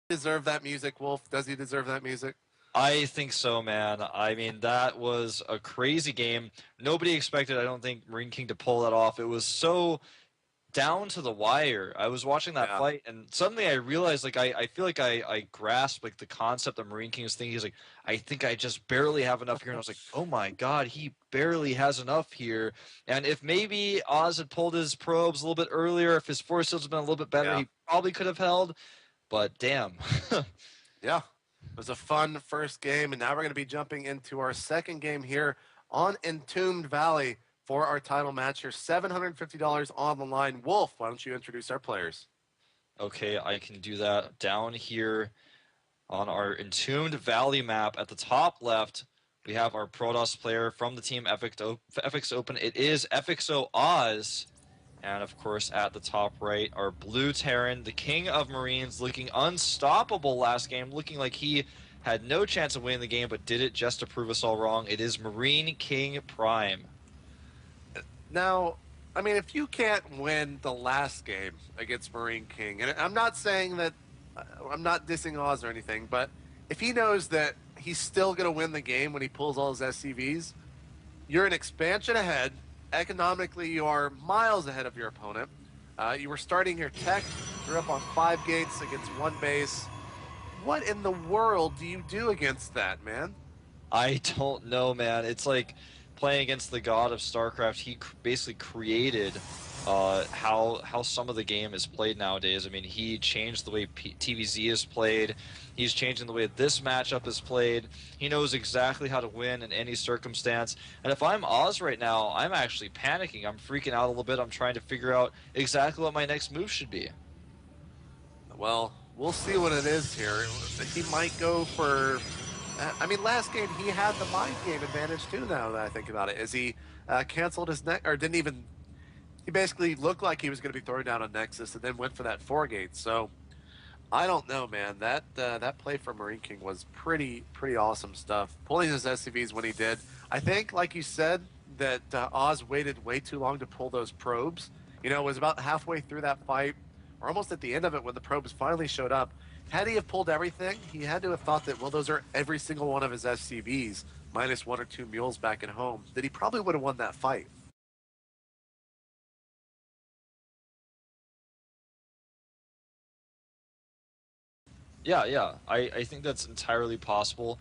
Deserve that music, Wolf? Does he deserve that music? I think so, man. I mean, that was a crazy game. Nobody expected, I don't think, Marine King to pull that off. It was so down to the wire. I was watching that Yeah. fight, and suddenly I realized, like, I feel like I grasped, like, the concept that Marine King was thinking. He's like, I think I just barely have enough here. And I was like, oh my god, he barely has enough here. And if maybe Oz had pulled his probes a little bit earlier, if his force fields had been a little bit better, Yeah. he probably could have held. But damn. Yeah. It was a fun first game, and now we're going to be jumping into our second game here on Entombed Valley for our title match here. $750 on the line. Wolf, why don't you introduce our players? Okay, I can do that. Down here on our Entombed Valley map at the top left, we have our Protoss player from the team FX Open. It is FXO Oz. And of course, at the top right, our Blue Terran, the King of Marines, looking unstoppable last game, looking like he had no chance of winning the game, but did it just to prove us all wrong. It is Marine King Prime. Now, I mean, if you can't win the last game against Marine King, and I'm not saying that I'm not dissing Oz or anything, but if he knows that he's still going to win the game when he pulls all his SCVs, you're an expansion ahead. Economically, you are miles ahead of your opponent. You were starting your tech. You're up on 5 gates against 1 base. What in the world do you do against that, man? I don't know, man. It's like playing against the god of StarCraft. He basically created how some of the game is played nowadays. I mean, he changed the way TVZ is played. He's changing the way this matchup is played. He knows exactly how to win in any circumstance. And if I'm Oz right now, I'm actually panicking. I'm freaking out a little bit. I'm trying to figure out exactly what my next move should be. Well, we'll see what it is here. He might go for. I mean, last game he had the mind game advantage too. Now that I think about it, as he canceled his neck or didn't even. He basically looked like he was going to be throwing down a Nexus and then went for that 4 gate. So I don't know, man. That play from Marine King was pretty awesome stuff. Pulling his SCVs when he did. I think, like you said, that Oz waited way too long to pull those probes. You know, it was about halfway through that fight, or almost at the end of it when the probes finally showed up. Had he have pulled everything, he had to have thought that, well, those are every single one of his SCVs, minus 1 or 2 mules back at home, that he probably would have won that fight. Yeah. I think that's entirely possible.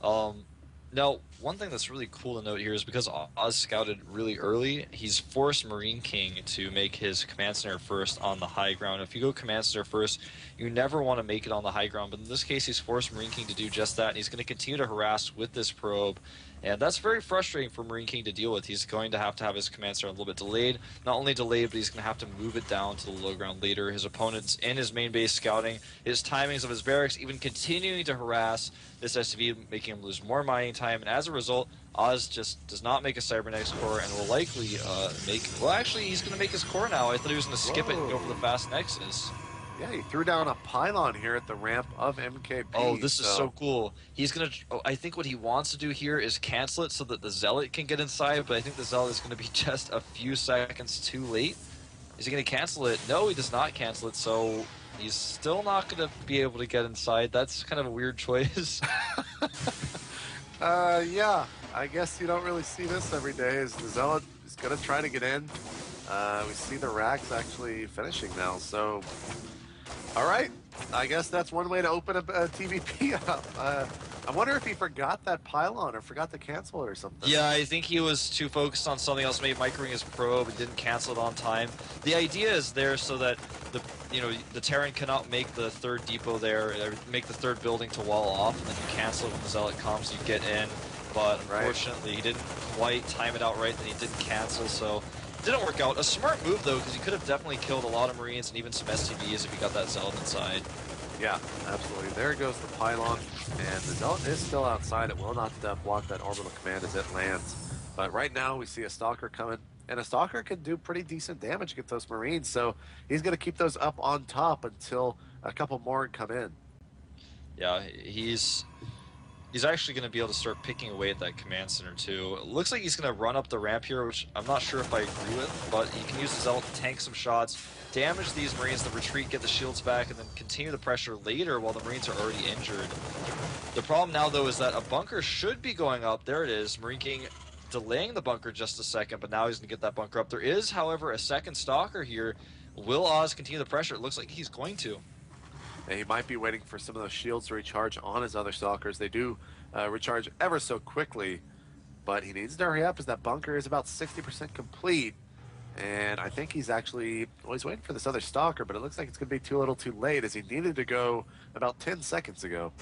Um, Now, one thing that's really cool to note here is because Oz scouted really early, he's forced Marine King to make his command center first on the high ground. If you go command center first, you never want to make it on the high ground, but in this case, he's forced Marine King to do just that, and he's going to continue to harass with this probe. And that's very frustrating for Marine King to deal with. He's going to have his command center a little bit delayed. Not only delayed, but he's going to have to move it down to the low ground later. His opponent's in his main base scouting. His timings of his barracks even continuing to harass this SCV, making him lose more mining time. And as a result, Oz just does not make a Cybernetics core and will likely make... Well, actually, he's going to make his core now. I thought he was going to skip it and go for the fast Nexus. Yeah, he threw down a pylon here at the ramp of MKP. Oh, this is so cool. He's going to... Oh, I think what he wants to do here is cancel it so that the Zealot can get inside, but I think the Zealot is going to be just a few seconds too late. Is he going to cancel it? No, he does not cancel it, so he's still not going to be able to get inside. That's kind of a weird choice. Yeah, I guess you don't really see this every day. As the Zealot is going to try to get in. We see the racks actually finishing now, so... All right, I guess that's one way to open a TVP up. I wonder if he forgot that pylon or forgot to cancel it or something. Yeah, I think he was too focused on something else, maybe microing his probe and didn't cancel it on time. The idea is there so that the Terran cannot make the third depot there, or make the third building to wall off, and then you cancel it when the Zealot comes, you get in. But unfortunately, he didn't quite time it out right, then he didn't cancel, so it didn't work out. A smart move, though, because he could have definitely killed a lot of Marines and even some SCVs if he got that Zealot inside. Yeah, absolutely. There goes the pylon, and the Zealot is still outside. It will not block that orbital command as it lands. But right now, we see a Stalker coming, and a Stalker can do pretty decent damage against those Marines, so he's going to keep those up on top until a couple more come in. Yeah, he's actually going to be able to start picking away at that command center too. It looks like he's going to run up the ramp here, which I'm not sure if I agree with, but he can use the Zealot to tank some shots, damage these Marines, the retreat, get the shields back, and then continue the pressure later while the Marines are already injured. The problem now, though, is that a bunker should be going up. There it is. Marine King delaying the bunker just a second, but now he's going to get that bunker up. There is, however, a second Stalker here. Will Oz continue the pressure? It looks like he's going to. And he might be waiting for some of those shields to recharge on his other Stalkers. They do recharge ever so quickly, but he needs to hurry up as that bunker is about 60% complete. And I think he's actually, well, he's waiting for this other Stalker, but it looks like it's going to be too little too late as he needed to go about 10 seconds ago.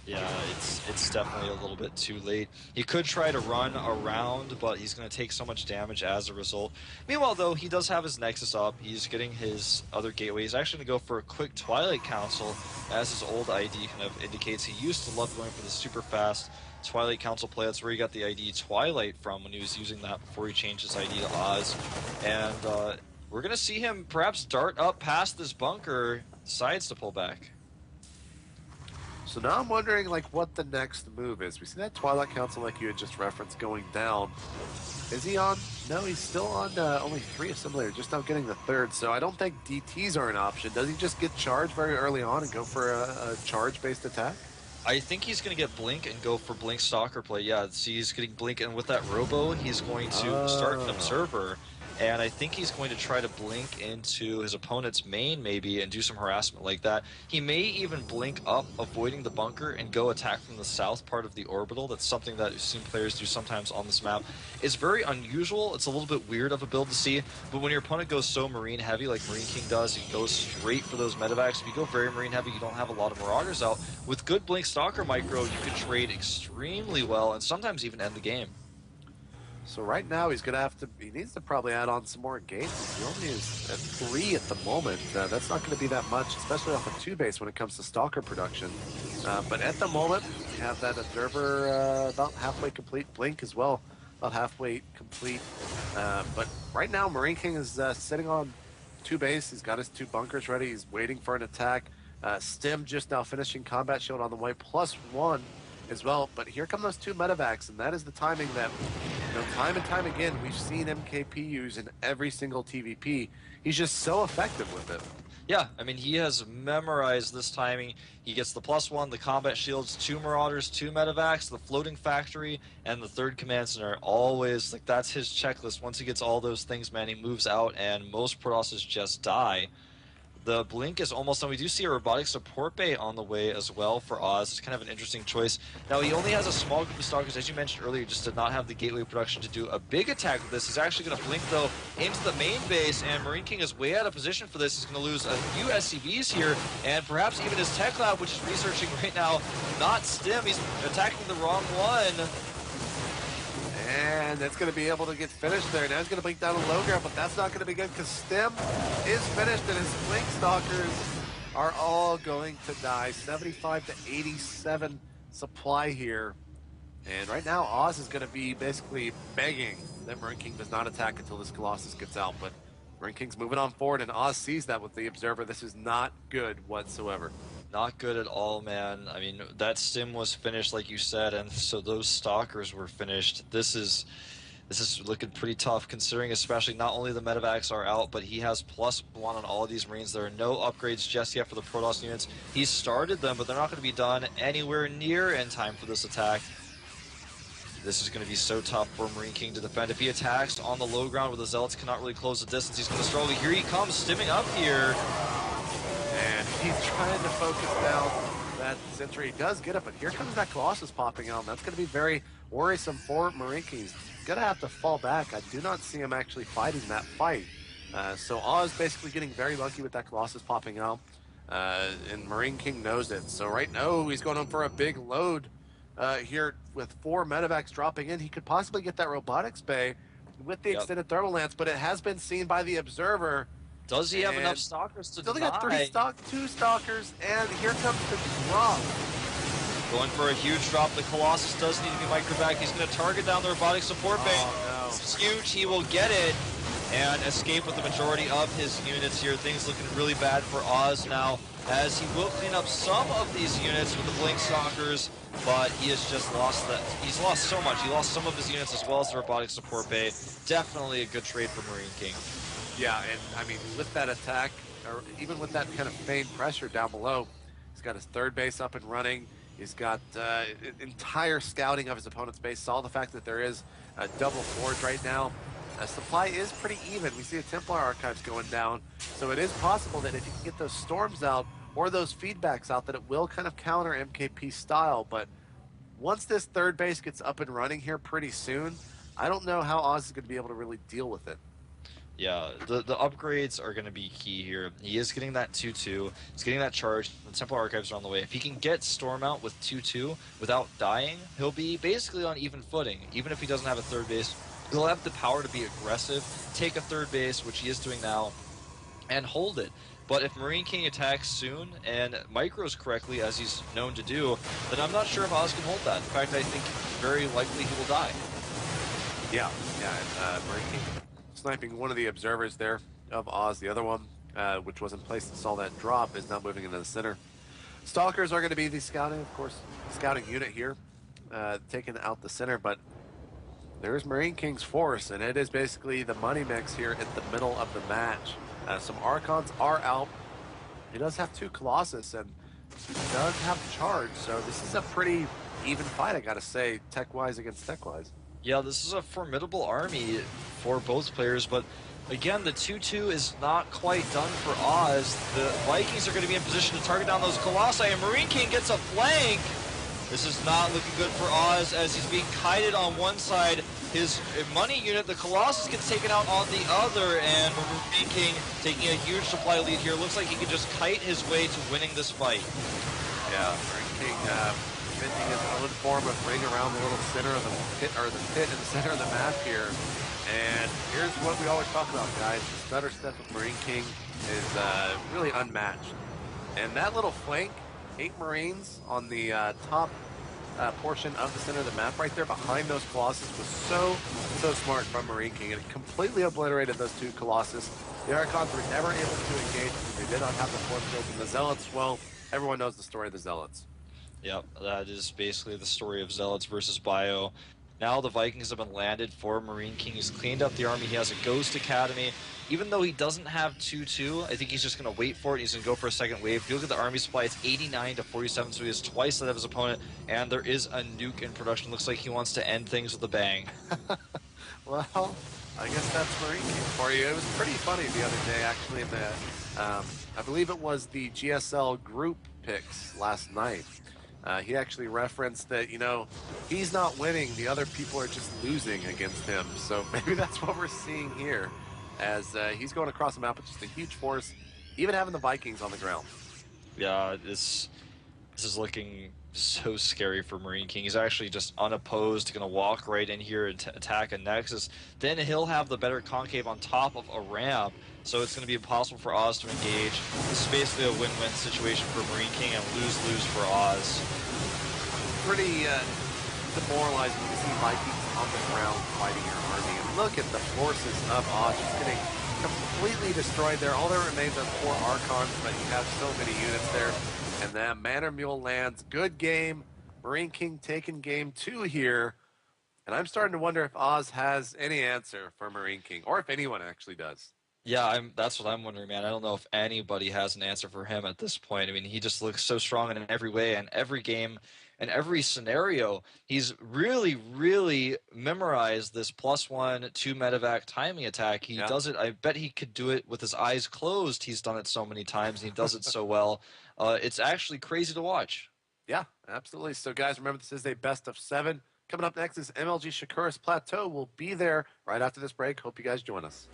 Yeah, it's definitely a little bit too late. He could try to run around, but he's going to take so much damage as a result. Meanwhile, though, he does have his Nexus up. He's getting his other gateway. He's actually going to go for a quick Twilight Council, as his old ID kind of indicates. He used to love going for the super fast Twilight Council play. That's where he got the ID Twilight from when he was using that before he changed his ID to Oz. And we're going to see him perhaps dart up past this bunker, sides to pull back. So now I'm wondering, like, what the next move is. We see that Twilight Council, like you had just referenced, going down. Is he on? No, he's still on only 3 assimilators, just now getting the 3rd. So I don't think DTs are an option. Does he just get charged very early on and go for a charge-based attack? I think he's going to get Blink and go for Blink Stalker play. Yeah, see, he's getting Blink, and with that Robo, he's going to start an Observer. And I think he's going to try to blink into his opponent's main, maybe, and do some harassment like that. He may even blink up, avoiding the bunker, and go attack from the south part of the orbital. That's something that we've seen players do sometimes on this map. It's very unusual. It's a little bit weird of a build to see, but when your opponent goes so Marine heavy, like Marine King does, he goes straight for those medevacs. If you go very Marine heavy, you don't have a lot of Marauders out. With good Blink Stalker micro, you can trade extremely well, and sometimes even end the game. So right now he's gonna have to. He needs to probably add on some more gates. He only is at 3 at the moment. That's not going to be that much, especially off of 2 base when it comes to Stalker production. But at the moment, you have that Observer about halfway complete. Blink as well, about halfway complete. But right now, Marine King is sitting on 2 base. He's got his 2 bunkers ready. He's waiting for an attack. Stim just now finishing Combat Shield on the way, +1 as well. But here come those 2 medevacs, and that is the timing that, you know, time and time again, we've seen MKP use in every single TVP. He's just so effective with it. Yeah, I mean, he has memorized this timing. He gets the +1, the combat shields, 2 Marauders, 2 medevacs, the floating factory, and the 3rd command center. Always, like, that's his checklist. Once he gets all those things, man, he moves out, and most Protosses just die. The Blink is almost done. We do see a robotic support bay on the way as well for Oz. It's kind of an interesting choice. Now, he only has a small group of Stalkers. As you mentioned earlier, just did not have the gateway production to do a big attack with this. He's actually going to Blink, though, into the main base, and Marine King is way out of position for this. He's going to lose a few SCVs here, and perhaps even his Tech Lab, which is researching right now, not Stim. He's attacking the wrong one. And it's going to be able to get finished there. Now he's going to blink down a low ground, but that's not going to be good because Stim is finished and his Blink Stalkers are all going to die. 75 to 87 supply here. And right now, Oz is going to be basically begging that Marine King does not attack until this Colossus gets out. But Marine King's moving on forward, and Oz sees that with the Observer. This is not good whatsoever. Not good at all, man. I mean, that Stim was finished, like you said, and so those Stalkers were finished. This is looking pretty tough, considering especially not only the medevacs are out, but he has +1 on all of these Marines. There are no upgrades just yet for the Protoss units. He started them, but they're not going to be done anywhere near in time for this attack. This is going to be so tough for Marine King to defend. If he attacks on the low ground where the Zealots cannot really close the distance, he's going to struggle. Here he comes, stimming up here. And he's trying to focus down that Sentry. He does get it, but here comes that Colossus popping out. And that's going to be very worrisome for Marine King. He's going to have to fall back. I do not see him actually fighting that fight. So Oz basically getting very lucky with that Colossus popping out. And Marine King knows it. So right now he's going on for a big load here with 4 medevacs dropping in. He could possibly get that robotics bay with the extended thermal lance, but it has been seen by the Observer. Does he have enough Stalkers to still deny? got 2 Stalkers, and here comes the drop. Going for a huge drop. The Colossus does need to be microvac. He's going to target down the robotic support bay. Oh, no. This is huge. He will get it and escape with the majority of his units here. Things looking really bad for Oz now, as he will clean up some of these units with the Blink Stalkers, but he has just lost that. He's lost so much. He lost some of his units as well as the robotic support bay. Definitely a good trade for Marine King. Yeah, and I mean, with that attack, or even with that kind of feigned pressure down below, he's got his third base up and running. He's got entire scouting of his opponent's base. Saw the fact that there is a double forge right now. Supply is pretty even. We see the Templar archives going down, so it is possible that if you can get those storms out or those feedbacks out, that it will kind of counter MKP style. But once this third base gets up and running here pretty soon, I don't know how Oz is going to be able to really deal with it. Yeah, the upgrades are going to be key here. He is getting that 2-2. He's getting that charge. The Temple Archives are on the way. If he can get Storm out with 2-2 without dying, he'll be basically on even footing. Even if he doesn't have a third base, he'll have the power to be aggressive, take a third base, which he is doing now, and hold it. But if Marine King attacks soon and micros correctly, as he's known to do, then I'm not sure if Oz can hold that. In fact, I think very likely he will die. Yeah, and Marine King sniping one of the observers there of Oz. The other one, which was in place and saw that drop, is now moving into the center. Stalkers are going to be the scouting, of course, scouting unit here, taking out the center, but there's Marine King's force, and it is basically the money mix here at the middle of the match. Some Archons are out. He does have two Colossus, and he does have charge, so this is a pretty even fight, I gotta say, tech-wise against tech-wise. Yeah, this is a formidable army for both players, but again, the 2-2 is not quite done for Oz. The Vikings are going to be in position to target down those Colossi, and Marine King gets a flank. This is not looking good for Oz as he's being kited on one side. His money unit, the Colossus, gets taken out on the other, and Marine King taking a huge supply lead here. Looks like he can just kite his way to winning this fight. Yeah, Marine King inventing his own form of ring around the little center of the pit, or the pit in the center of the map here. And here's what we always talk about, guys. The stutter step of Marine King is really unmatched. And that little flank, 8 Marines on the top portion of the center of the map right there behind those Colossus was so smart from Marine King. And it completely obliterated those 2 Colossus. The Archons were never able to engage because they did not have the force field. And the Zealots, well, everyone knows the story of the Zealots. Yep, that is basically the story of Zealots versus Bio. Now the Vikings have been landed for Marine King. He's cleaned up the army. He has a Ghost Academy. Even though he doesn't have 2-2, I think he's just going to wait for it. He's going to go for a second wave. If you look at the army supply, it's 89 to 47, so he has twice that of his opponent. And there is a nuke in production. Looks like he wants to end things with a bang. Well, I guess that's Marine King for you. It was pretty funny the other day, actually, in the, I believe it was the GSL group picks last night. He actually referenced that, he's not winning, the other people are just losing against him. So maybe that's what we're seeing here, as he's going across the map with just a huge force, even having the Vikings on the ground. Yeah, this is looking so scary for Marine King. He's actually just unopposed, going to walk right in here and attack a Nexus. Then he'll have the better concave on top of a ramp, so it's going to be impossible for Oz to engage. This is basically a win-win situation for Marine King and lose-lose for Oz. Pretty demoralizing to see Vikings on the ground fighting your army. And look at the forces of Oz just getting completely destroyed there. All that remains are 4 Archons, but you have so many units there. And that Manor Mule lands. Good game. Marine King taking game 2 here. And I'm starting to wonder if Oz has any answer for Marine King, or if anyone actually does. Yeah, that's what I'm wondering, man. I don't know if anybody has an answer for him at this point. I mean, he just looks so strong in every way and every game and every scenario. He's really, really memorized this +1 2 medevac timing attack. He does it. I bet he could do it with his eyes closed. He's done it so many times and he does it so well. It's actually crazy to watch. Yeah, absolutely. So, guys, remember this is a best of 7. Coming up next is MLG Shakuris Plateau. We'll be there right after this break. Hope you guys join us.